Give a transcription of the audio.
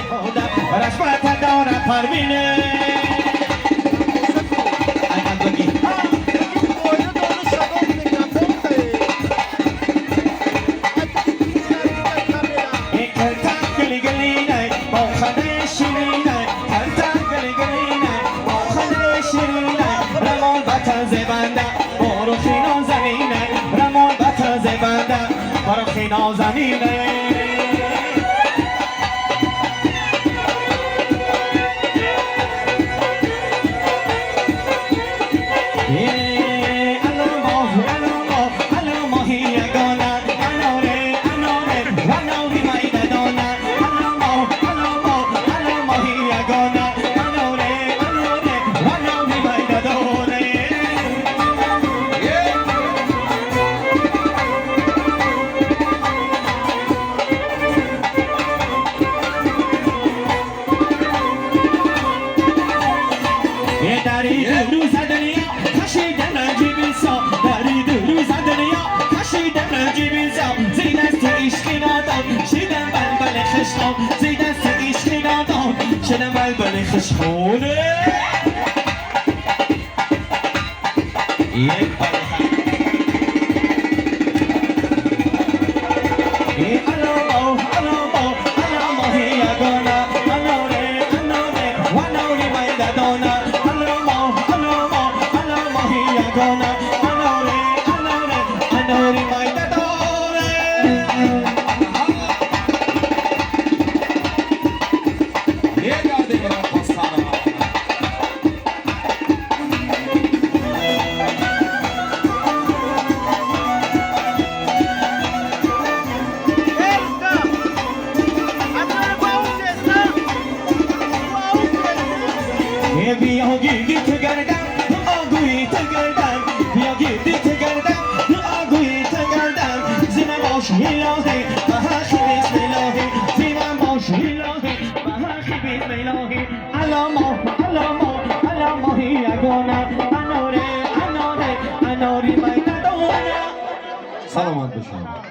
خودم رشوت دارم پروینه اگر بگی این کلتن گلی گلی نه با خده شیرینه کلتن گلی گلی نه با خده شیرینه رمان بطن زبنده برو خینا زمینه رمان بطن زبنده برو خینا زمینه زیدن سقیش نادان شدم بلبل خشخونه یک سلامت باشید.